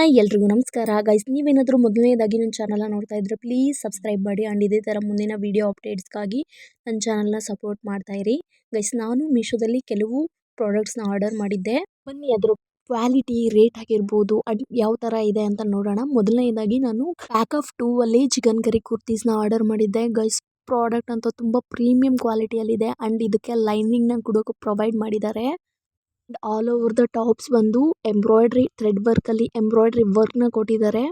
Hi ಎಲ್ರಿಗೂ ನಮಸ್ಕಾರ guys. ನೀವೇನಾದರೂ ಮೊದಲನೇದಾಗಿ ನನ್ನ ಚಾನಲ್ನ ನೋಡ್ತಾ ಇದ್ರೆ ಪ್ಲೀಸ್ ಸಬ್ಸ್ಕ್ರೈಬ್ ಮಾಡಿ ಆ್ಯಂಡ್ ಇದೇ ಥರ ಮುಂದಿನ ವೀಡಿಯೋ ಅಪ್ಡೇಟ್ಸ್ಗಾಗಿ ನನ್ನ ಚಾನಲ್ನ ಸಪೋರ್ಟ್ ಮಾಡ್ತಾ ಇರಿ ಗೈಸ್. ನಾನು ಮೀಶೋದಲ್ಲಿ ಕೆಲವು ಪ್ರಾಡಕ್ಟ್ಸ್ನ ಆರ್ಡರ್ ಮಾಡಿದ್ದೆ. ಬನ್ನಿ ಅದರ ಕ್ವಾಲಿಟಿ, ರೇಟ್ ಆಗಿರ್ಬೋದು ಅದು ಯಾವ ಥರ ಇದೆ ಅಂತ ನೋಡೋಣ. ಮೊದಲನೇದಾಗಿ ನಾನು ಪ್ಯಾಕ್ ಆಫ್ 2 ಅಲ್ಲಿ ಚಿಕನ್ ಕರಿ ಕುರ್ತೀಸ್ನ ಆರ್ಡರ್ ಮಾಡಿದ್ದೆ ಗೈಸ್. ಪ್ರಾಡಕ್ಟ್ ಅಂತ ತುಂಬ ಪ್ರೀಮಿಯಂ ಕ್ವಾಲಿಟಿಯಲ್ಲಿದೆ ಆ್ಯಂಡ್ ಇದಕ್ಕೆ ಲೈನಿಂಗ್ನ ಕೂಡ ಪ್ರೊವೈಡ್ ಮಾಡಿದ್ದಾರೆ. ಆಲ್ ಓವರ್ ದ ಟಾಪ್ಸ್ ಬಂದು ಎಂಬ್ರಾಯ್ಡ್ರಿ ಥ್ರೆಡ್ ವರ್ಕಲ್ಲಿ ಎಂಬ್ರಾಯ್ಡ್ರಿ ವರ್ಕ್ನ ಕೊಟ್ಟಿದ್ದಾರೆ.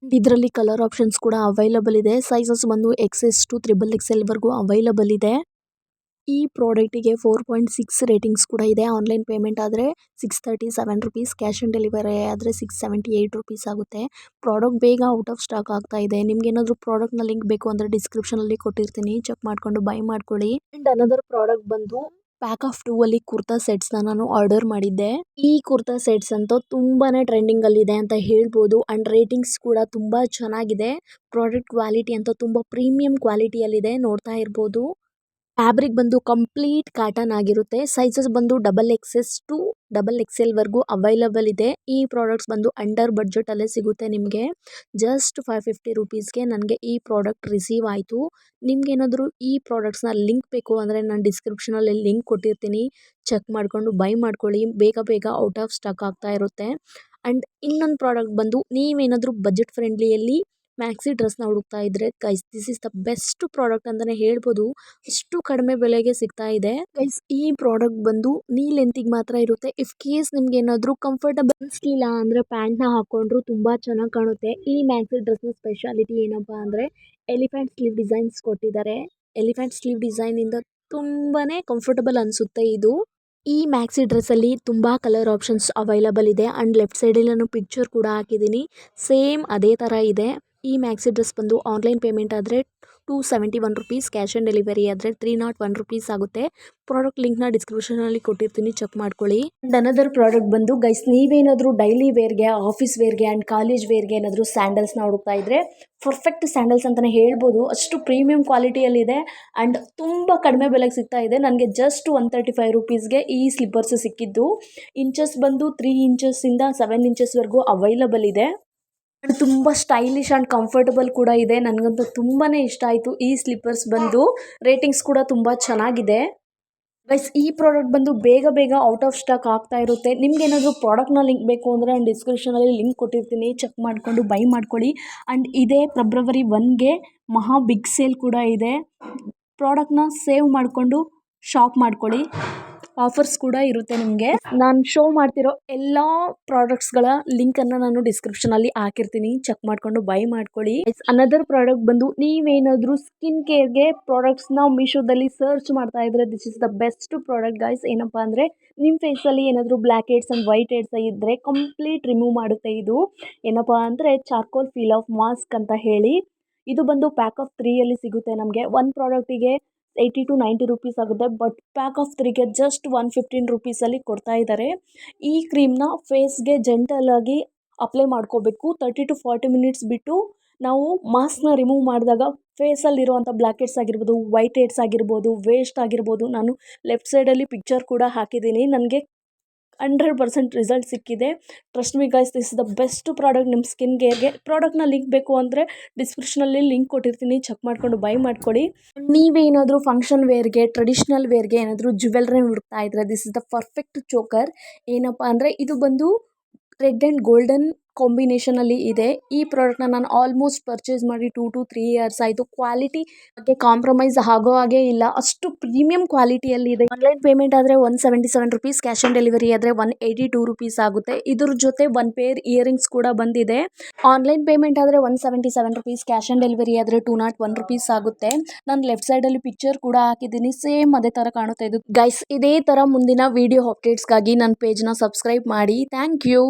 ಇದರಲ್ಲಿ ಕಲರ್ ಆಪ್ಷನ್ಸ್ ಕೂಡ ಅವೈಲಬಲ್ ಇದೆ. ಸೈಜಸ್ ಬಂದು XS to XXL ವರೆಗೂ ಅವೈಲಬಲ್ ಇದೆ. ಈ ಪ್ರಾಡಕ್ಟಿಗೆ 4.6 ರೇಟಿಂಗ್ಸ್ ಕೂಡ ಇದೆ. ಆನ್ಲೈನ್ ಪೇಮೆಂಟ್ ಆದರೆ ₹637, ಕ್ಯಾಶ್ ಆನ್ ಡೆಲಿವರಿ ಆದರೆ ₹678 ಆಗುತ್ತೆ. ಪ್ರಾಡಕ್ಟ್ ಬೇಗ ಔಟ್ ಆಫ್ ಸ್ಟಾಕ್ ಆಗ್ತಾ ಇದೆ. ನಿಮ್ಗೆ ಏನಾದರೂ ಪ್ರಾಡಕ್ಟ್ನ ಲಿಂಕ್ ಬೇಕು ಅಂದರೆ ಡಿಸ್ಕ್ರಿಪ್ಷನಲ್ಲಿ ಕೊಟ್ಟಿರ್ತೀನಿ, ಚೆಕ್ ಮಾಡಿಕೊಂಡು ಬೈ ಮಾಡ್ಕೊಳ್ಳಿ. ಆ್ಯಂಡ್ ಅನದರ್ ಪ್ರಾಡಕ್ಟ್ ಬಂದು ಪ್ಯಾಕ್ ಆಫ್ 2 ಅಲ್ಲಿ ಕುರ್ತಾ ಸೆಟ್ಸ್ನ ನಾನು ಆರ್ಡರ್ ಮಾಡಿದ್ದೆ. ಈ ಕುರ್ತಾ ಸೆಟ್ಸ್ ಅಂತೂ ತುಂಬಾನೇ ಟ್ರೆಂಡಿಂಗ್ ಅಲ್ಲಿ ಇದೆ ಅಂತ ಹೇಳ್ಬೋದು ಅಂಡ್ ರೇಟಿಂಗ್ಸ್ ಕೂಡ ತುಂಬಾ ಚೆನ್ನಾಗಿದೆ. ಪ್ರಾಡಕ್ಟ್ ಕ್ವಾಲಿಟಿ ಅಂತ ತುಂಬಾ ಪ್ರೀಮಿಯಂ ಕ್ವಾಲಿಟಿಯಲ್ಲಿದೆ, ನೋಡ್ತಾ ಇರ್ಬೋದು. ಫ್ಯಾಬ್ರಿಕ್ ಬಂದು ಕಂಪ್ಲೀಟ್ ಕಾಟನ್ ಆಗಿರುತ್ತೆ. ಸೈಜಸ್ ಬಂದು XS to XXL ವರೆಗೂ ಅವೈಲಬಲ್ ಇದೆ. ಈ ಪ್ರಾಡಕ್ಟ್ಸ್ ಬಂದು ಅಂಡರ್ ಬಡ್ಜೆಟ್ ಅಲ್ಲೇ ಸಿಗುತ್ತೆ ನಿಮಗೆ. ಜಸ್ಟ್ ₹550ಗೆ ನನಗೆ ಈ ಪ್ರಾಡಕ್ಟ್ ರಿಸೀವ್ ಆಯಿತು. ನಿಮ್ಗೆ ಏನಾದರೂ ಈ ಪ್ರಾಡಕ್ಟ್ಸ್ನ ಲಿಂಕ್ ಬೇಕು ಅಂದರೆ ನಾನು ಡಿಸ್ಕ್ರಿಪ್ಷನಲ್ಲಿ ಲಿಂಕ್ ಕೊಟ್ಟಿರ್ತೀನಿ, ಚೆಕ್ ಮಾಡಿಕೊಂಡು ಬೈ ಮಾಡ್ಕೊಳ್ಳಿ. ಬೇಗ ಬೇಗ ಔಟ್ ಆಫ್ ಸ್ಟಾಕ್ ಆಗ್ತಾ ಇರುತ್ತೆ. ಆ್ಯಂಡ್ ಇನ್ನೊಂದು ಪ್ರಾಡಕ್ಟ್ ಬಂದು ನೀವೇನಾದರೂ ಬಜೆಟ್ ಫ್ರೆಂಡ್ಲಿಯಲ್ಲಿ ಮ್ಯಾಕ್ಸಿ ಡ್ರೆಸ್ನ ಹುಡುಕ್ತಾ ಇದ್ರೆ guys, this is the best product ಅಂತಲೇ ಹೇಳ್ಬೋದು. ಅಷ್ಟು ಕಡಿಮೆ ಬೆಲೆಗೆ ಸಿಗ್ತಾ ಇದೆ ಗೈಸ್. ಈ ಪ್ರಾಡಕ್ಟ್ ಬಂದು ನೀ ಲೆಂತಿಗೆ ಮಾತ್ರ ಇರುತ್ತೆ. ಇಫ್ ಕೇಸ್ ನಿಮ್ಗೆ ಏನಾದರೂ ಕಂಫರ್ಟಬಲ್ ಅನಿಸ್ಲಿಲ್ಲ ಅಂದರೆ ಪ್ಯಾಂಟ್ನ ಹಾಕೊಂಡ್ರು ತುಂಬ ಚೆನ್ನಾಗಿ ಕಾಣುತ್ತೆ. ಈ ಮ್ಯಾಕ್ಸಿ ಡ್ರೆಸ್ನ ಸ್ಪೆಷಾಲಿಟಿ ಏನಪ್ಪ ಅಂದರೆ ಎಲಿಫೆಂಟ್ ಸ್ಲೀವ್ ಡಿಸೈನ್ಸ್ ಕೊಟ್ಟಿದ್ದಾರೆ. ಎಲಿಫೆಂಟ್ ಸ್ಲೀವ್ ಡಿಸೈನಿಂದ ತುಂಬಾ ಕಂಫರ್ಟಬಲ್ ಅನಿಸುತ್ತೆ ಇದು. ಈ ಮ್ಯಾಕ್ಸಿ ಡ್ರೆಸ್ಸಲ್ಲಿ ತುಂಬ ಕಲರ್ ಆಪ್ಷನ್ಸ್ ಅವೈಲಬಲ್ ಇದೆ ಆ್ಯಂಡ್ ಲೆಫ್ಟ್ ಸೈಡಲ್ಲಿ ನಾನು ಪಿಕ್ಚರ್ ಕೂಡ ಹಾಕಿದ್ದೀನಿ. ಸೇಮ್ ಅದೇ ಥರ ಇದೆ. ಈ ಮ್ಯಾಕ್ಸಿ ಡ್ರೆಸ್ ಬಂದು ಆನ್ಲೈನ್ ಪೇಮೆಂಟ್ ಆದರೆ ₹271, ಕ್ಯಾಶ್ ಆನ್ ಡೆಲಿವರಿ ಆದರೆ ₹301 ಆಗುತ್ತೆ. ಪ್ರಾಡಕ್ಟ್ ಲಿಂಕ್ನ ಡಿಸ್ಕ್ರಿಪ್ಷನಲ್ಲಿ ಕೊಟ್ಟಿರ್ತೀನಿ, ಚೆಕ್ ಮಾಡ್ಕೊಳ್ಳಿ. ಆ್ಯಂಡ್ ಅನದರ್ ಪ್ರಾಡಕ್ಟ್ ಬಂದು ಗೈಸ್, ನೀವೇನಾದರೂ ಡೈಲಿ ವೇರ್ಗೆ, ಆಫೀಸ್ ವೇರ್ಗೆ ಆ್ಯಂಡ್ ಕಾಲೇಜ್ ವೇರ್ಗೆ ಏನಾದರೂ ಸ್ಯಾಂಡಲ್ಸ್ನ ಹುಡುಕ್ತಾ ಇದ್ರೆ ಪರ್ಫೆಕ್ಟ್ ಸ್ಯಾಂಡಲ್ಸ್ ಅಂತಲೇ ಹೇಳ್ಬೋದು. ಅಷ್ಟು ಪ್ರೀಮಿಯಂ ಕ್ವಾಲಿಟಿಯಲ್ಲಿದೆ ಆ್ಯಂಡ್ ತುಂಬ ಕಡಿಮೆ ಬೆಲೆಗೆ ಸಿಗ್ತಾ ಇದೆ. ನನಗೆ ಜಸ್ಟ್ ₹135ಗೆ ಈ ಸ್ಲಿಪ್ಪರ್ಸ್ ಸಿಕ್ಕಿದ್ದು. ಇಂಚಸ್ ಬಂದು 3 ಇಂಚಸ್ಸಿಂದ 7 ಇಂಚಸ್ವರೆಗೂ ಅವೈಲಬಲ್ ಇದೆ. ಆ್ಯಂಡ್ ತುಂಬ ಸ್ಟೈಲಿಶ್ ಆ್ಯಂಡ್ ಕಂಫರ್ಟಬಲ್ ಕೂಡ ಇದೆ. ನನಗಂತೂ ತುಂಬಾ ಇಷ್ಟ ಆಯಿತು. ಈ ಸ್ಲಿಪ್ಪರ್ಸ್ ಬಂದು ರೇಟಿಂಗ್ಸ್ ಕೂಡ ತುಂಬ ಚೆನ್ನಾಗಿದೆ ಗೈಸ್. ಈ ಪ್ರಾಡಕ್ಟ್ ಬಂದು ಬೇಗ ಬೇಗ ಔಟ್ ಆಫ್ ಸ್ಟಾಕ್ ಆಗ್ತಾ ಇರುತ್ತೆ. ನಿಮ್ಗೆ ಏನಾದರೂ ಪ್ರಾಡಕ್ಟ್ನ ಲಿಂಕ್ ಬೇಕು ಅಂದರೆ ನಾನು ಡಿಸ್ಕ್ರಿಪ್ಷನಲ್ಲಿ ಲಿಂಕ್ ಕೊಟ್ಟಿರ್ತೀನಿ, ಚೆಕ್ ಮಾಡಿಕೊಂಡು ಬೈ ಮಾಡ್ಕೊಳ್ಳಿ. ಆ್ಯಂಡ್ ಇದೇ ಫೆಬ್ರವರಿ 1ಗೆ ಮಹಾ ಬಿಗ್ ಸೇಲ್ ಕೂಡ ಇದೆ. ಪ್ರಾಡಕ್ಟ್ನ ಸೇವ್ ಮಾಡಿಕೊಂಡು ಶಾಪ್ ಮಾಡ್ಕೊಳ್ಳಿ, ಆಫರ್ಸ್ ಕೂಡ ಇರುತ್ತೆ ನಿಮಗೆ. ನಾನು ಶೋ ಮಾಡ್ತಿರೋ ಎಲ್ಲ ಪ್ರಾಡಕ್ಟ್ಸ್ಗಳ ಲಿಂಕನ್ನು ನಾನು ಡಿಸ್ಕ್ರಿಪ್ಷನಲ್ಲಿ ಹಾಕಿರ್ತೀನಿ, ಚೆಕ್ ಮಾಡಿಕೊಂಡು ಬೈ ಮಾಡ್ಕೊಳ್ಳಿ. ಅನದರ್ ಪ್ರಾಡಕ್ಟ್ ಬಂದು ನೀವೇನಾದರೂ ಸ್ಕಿನ್ ಕೇರ್ಗೆ ಪ್ರಾಡಕ್ಟ್ಸ್ನ ಮೀಶೋದಲ್ಲಿ ಸರ್ಚ್ ಮಾಡ್ತಾ ಇದ್ರೆ this is the best product guys. ಏನಪ್ಪ ಅಂದರೆ ನಿಮ್ಮ ಫೇಸಲ್ಲಿ ಏನಾದರೂ black heads and white heads ಇದ್ದರೆ ಕಂಪ್ಲೀಟ್ ರಿಮೂವ್ ಮಾಡುತ್ತೆ ಇದು. ಏನಪ್ಪ ಅಂದರೆ ಚಾರ್ಕೋಲ್ ಫೀಲ್ ಆಫ್ ಮಾಸ್ಕ್ ಅಂತ ಹೇಳಿ. ಇದು ಬಂದು ಪ್ಯಾಕ್ ಆಫ್ 3 ಅಲ್ಲಿ ಸಿಗುತ್ತೆ ನಮಗೆ. ಒಂದು ಪ್ರಾಡಕ್ಟಿಗೆ ₹80 to ₹90 ಆಗುತ್ತೆ. ಬಟ್ ಪ್ಯಾಕ್ ಆಫ್ 3ಗೆ ಜಸ್ಟ್ ₹115 ಕೊಡ್ತಾ ಇದ್ದಾರೆ. ಈ ಕ್ರೀಮ್ನ ಫೇಸ್ಗೆ ಜೆಂಟಲಾಗಿ ಅಪ್ಲೈ ಮಾಡ್ಕೋಬೇಕು. 30 to 40 ಮಿನಿಟ್ಸ್ ಬಿಟ್ಟು ನಾವು ಮಾಸ್ಕ್ನ ರಿಮೂವ್ ಮಾಡಿದಾಗ ಫೇಸಲ್ಲಿರುವಂಥ ಬ್ಲ್ಯಾಕ್ ಹೆಡ್ಸ್ ಆಗಿರ್ಬೋದು, ವೈಟ್ ಹೆಡ್ಸ್ ಆಗಿರ್ಬೋದು, ವೇಸ್ಟ್ ಆಗಿರ್ಬೋದು, ನಾನು ಲೆಫ್ಟ್ ಸೈಡಲ್ಲಿ ಪಿಕ್ಚರ್ ಕೂಡ ಹಾಕಿದ್ದೀನಿ. ನನಗೆ 100% ರಿಸಲ್ಟ್ ಸಿಕ್ಕಿದೆ. Trust me guys, this is the best product ನಿಮ್ಮ ಸ್ಕಿನ್ ಕೇರ್ಗೆ. ಪ್ರಾಡಕ್ಟ್ನ ಲಿಂಕ್ ಬೇಕು ಅಂದರೆ ಡಿಸ್ಕ್ರಿಪ್ಷನಲ್ಲಿ ಲಿಂಕ್ ಕೊಟ್ಟಿರ್ತೀನಿ, ಚೆಕ್ ಮಾಡಿಕೊಂಡು ಬೈ ಮಾಡ್ಕೊಳ್ಳಿ. ನೀವೇನಾದರೂ ಫಂಕ್ಷನ್ ವೇರ್ಗೆ, ಟ್ರೆಡಿಷ್ನಲ್ ವೇರ್ಗೆ ಏನಾದರೂ ಜ್ಯುವೆಲ್ರಿ ಹುಡುಕ್ತಾ ಇದ್ರೆ this is the perfect choker. ಏನಪ್ಪ ಅಂದರೆ ಇದು ಬಂದು ರೆಡ್ ಆ್ಯಂಡ್ ಗೋಲ್ಡನ್ ಕಾಂಬಿನೇಷನಲ್ಲಿ ಇದೆ. ಈ ಪ್ರಾಡಕ್ಟ್ನ ನಾನು ಆಲ್ಮೋಸ್ಟ್ ಪರ್ಚೇಸ್ ಮಾಡಿ 2 to 3 ಇಯರ್ಸ್ ಆಯಿತು. ಕ್ವಾಲಿಟಿ ಬಗ್ಗೆ ಕಾಂಪ್ರಮೈಸ್ ಆಗೋ ಹಾಗೆ ಇಲ್ಲ, ಅಷ್ಟು ಪ್ರೀಮಿಯಂ ಕ್ವಾಲಿಟಿಯಲ್ಲಿ ಇದೆ. ಆನ್ಲೈನ್ ಪೇಮೆಂಟ್ ಆದರೆ ₹177, ಕ್ಯಾಶ್ ಆನ್ ಡೆಲಿವರಿ ಆದರೆ ₹182 ಆಗುತ್ತೆ. ಇದ್ರ ಜೊತೆ 1 ಪೇರ್ ಇಯರಿಂಗ್ಸ್ ಕೂಡ ಬಂದಿದೆ. ಆನ್ಲೈನ್ ಪೇಮೆಂಟ್ ಆದರೆ ₹177, ಕ್ಯಾಶ್ ಆನ್ ಡೆಲಿವರಿ ಆದರೆ ₹201 ಆಗುತ್ತೆ. ನಾನು ಲೆಫ್ಟ್ ಸೈಡಲ್ಲಿ ಪಿಕ್ಚರ್ ಕೂಡ ಹಾಕಿದ್ದೀನಿ, ಸೇಮ್ ಅದೇ ಥರ ಕಾಣುತ್ತೆ ಇದು ಗೈಸ್. ಇದೇ ಥರ ಮುಂದಿನ ವಿಡಿಯೋ ಅಪ್ಡೇಟ್ಸ್ಗಾಗಿ ನನ್ನ ಪೇಜ್ನ ಸಬ್ಸ್ಕ್ರೈಬ್ ಮಾಡಿ. Thank you.